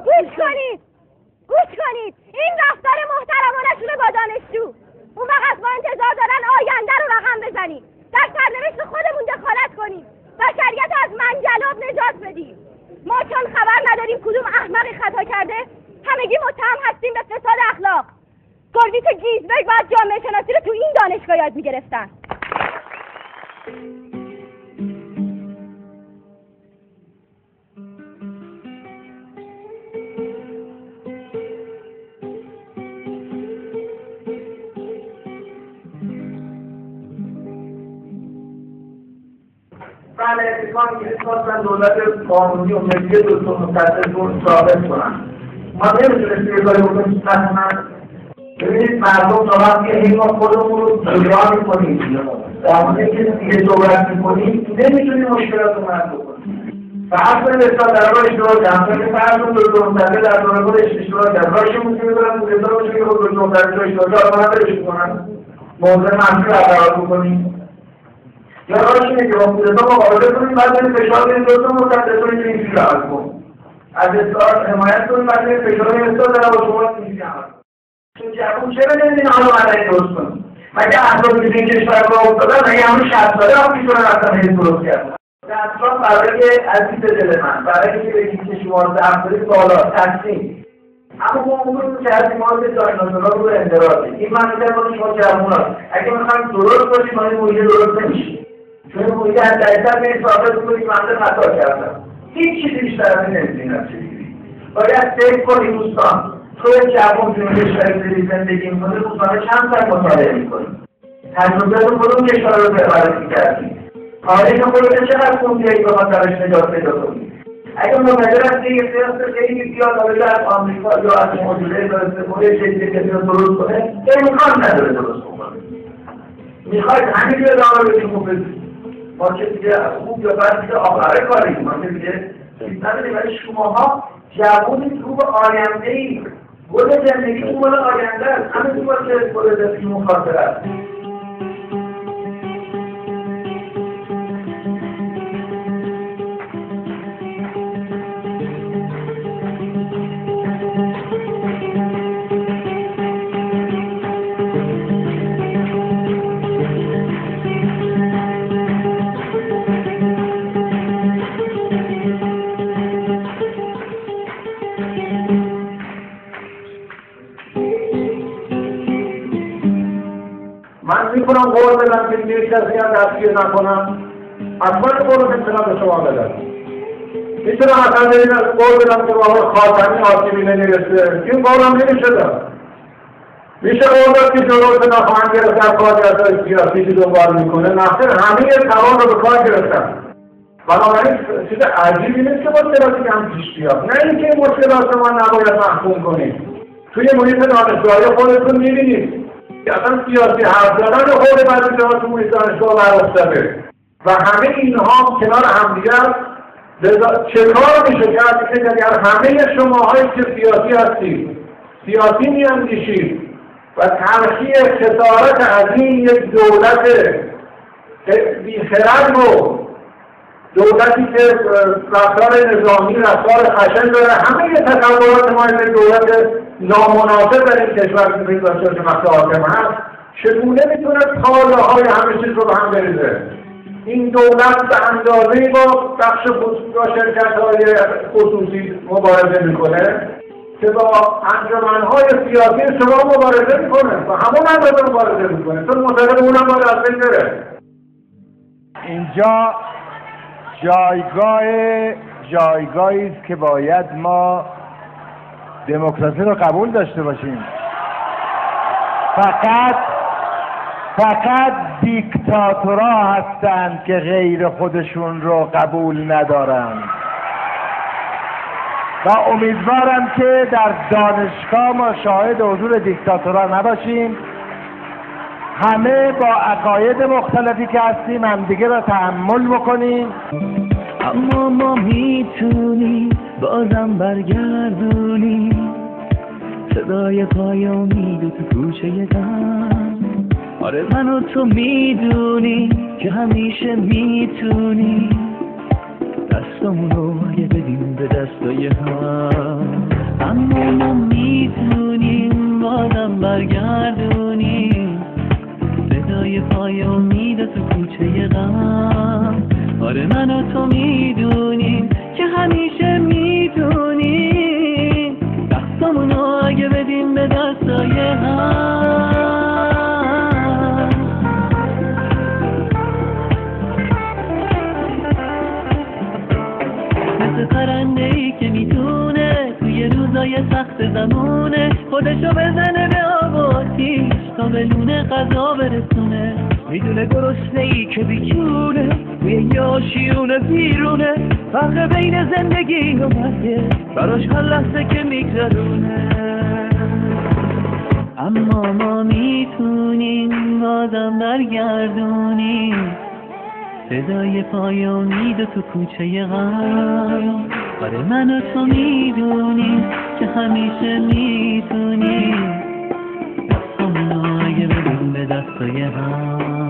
گوش کنید این رفتار محترمانه‌شونه با دانشجو. اون وقت ما انتظار دارن آینده رو رقم بزنیم، در سرنوشت خودمون دخالت کنیم، بشریت از منجلاب نجات بدیم. ما چون خبر نداریم کدوم احمقی خطا کرده همگی متهم هستیم به فساد اخلاق. گلویت گیزبرگ باید جامعه شناسی رو تو این دانشگاه یاد میگرفتن. بله اتفاقی که خواستن دولت قانونی و ملی دکتر مصدق رو ثابت کنن. ما نمیتونستیم یه کاری بکنیم مثلا ببینید مردم دارن که هی ما خودمون رو جدا میکنیم در مورد که دیگه صحبت میکنیم نمیتونیم مشکلات رو حل بکنیم. فقط کنیم اصلا در راه اشتراک هم که مردم دکتر مصدق در دوران خودش اشتراک هم راشون میتونیم برن مجزا باشون که خود دکتر مصدق اشتراک ها برش میکنن موضوع منفی برقرار بکنیم. یا راش اینه که با مجزا مقابله کنیم بعد بریم فشار بدیم دکتر مصدق رو اینجوری عمل کن از اصلاح حمایت کنیم بعد بریم فشار بدیم اصلاح در با شما اینجوری عمل کن. چون جوون چرا نمیدین حالا مدنی درست کنیم؟ مگه احزاب که این کشور را افتادن مگه همون 60 ساله هم میتونن اصلا حزب درست کردن؟ اصلا برای عزیز دل من برای اینکه بگید که شما افرادی بالا تقسیم اما اون که از ایمان دایناسورها رو اندرازه این منظر با شما جوونا اگه میخوایم درست باشیم ما این محیط درست نمیشه چون این محیط از درصد به این ثابت کنید منظر خطا کردم هیچ چیزی بیشتر از این نمیتونید نتیجه بگیرید باید فکر کنید دوستان تو جوان جمهوری شهری زندگی میکنه روزانه چند ساعت مطالعه میکنیم تجربه رو کدوم کشور رو بررسی کردیم تاریخ خودت چقدر خوندی به خاطرش نجات پیدا کنی اگه منتظر هستی یه سیاست خیلی زیاد داره از آمریکا یا از مدیره استفاده چیزی که درست کنه امکان نداره درست کنه میخواید همین رو ادامه بدیم خوب ما که دیگه خوب یا بد دیگه آخره کاریم ما که دیگه چیز نداریم ولی شماها جوونی رو به آینده‌ای گل زندگی تو مال آینده است همه تو باشه گل زندگی مخاطره است میکنم قول بدم که دیگه کسی هم دستگیر نکنم اصلا قول میتونم به شما بدم میتونم اصلا بگیرم قول بدم که با خاتمی آسیبی نمیرسه این قولم نمیشه دم میشه قول داد که جلوت نخواهند گرفت از فعالیت‌های سیاسی که دنبال میکنه نخیر همه توان رو به کار گرفتن بنابراین چیز عجیبی نیست که مشکلاتی هم پیش بیاد نه اینکه این مشکلات ما نباید محکوم کنیم توی محیط دانشگاهی خودتون میبینید اصلا سیاسی حرف زدن خود بعضی جاها تو محیط دانشگاه برافتاده و همه اینها کنار همدیگه چه کار میشه کرد که اگر همه شماهایی که سیاسی هستید سیاسی میاندیشید و ترخی خسارت از این یک دولت بیخرد رو دولتی که رفتار نظامی رفتار خشن داره همه تصورات ما این دولت نامناسب در این کشور که فکر داشته که وقت حاکم هست چگونه میتونه تالاهای همه چیز رو به هم بریزه این دولت به اندازه‌ای با بخش با شرکت‌های خصوصی مبارزه میکنه که با انجمن‌های سیاسی شما مبارزه میکنه و همون اندازه مبارزه میکنه چون معتقد اونم باید از بین بره اینجا جایگاهی است که باید ما دموکراسی رو قبول داشته باشیم فقط دیکتاتورها هستند که غیر خودشون رو قبول ندارند و امیدوارم که در دانشگاه ما شاهد حضور دیکتاتورها نباشیم همه با عقاید مختلفی که هستیم همدیگه را تحمل بکنیم اما ما میتونیم بازم برگردونیم صدای پای امیدو تو کوچه غم آره من و تو میدونیم که همیشه میتونیم دستمونو یه بدیم به دستای هم آره من و تو میدونیم که همیشه میتونیم دستامونو اگه بدیم به دستای هم. مثل پرنده‌ای که میتونه توی روزای سخت زمونه خودشو بزنه به آب و آتیش تا به لونه غذا برسونه. میدونه گرسنه‌ای که بیچونه توی یه آشیونه بیرونه فرق بین زندگی و مرگه براش هر لحظه که میگذرونه. اما ما میتونیم بازم برگردونیم صدای پای امید و تو کوچه غم. آره من و تو میدونیم که همیشه میتونیم دستامونو اگه بدیم به دستای هم.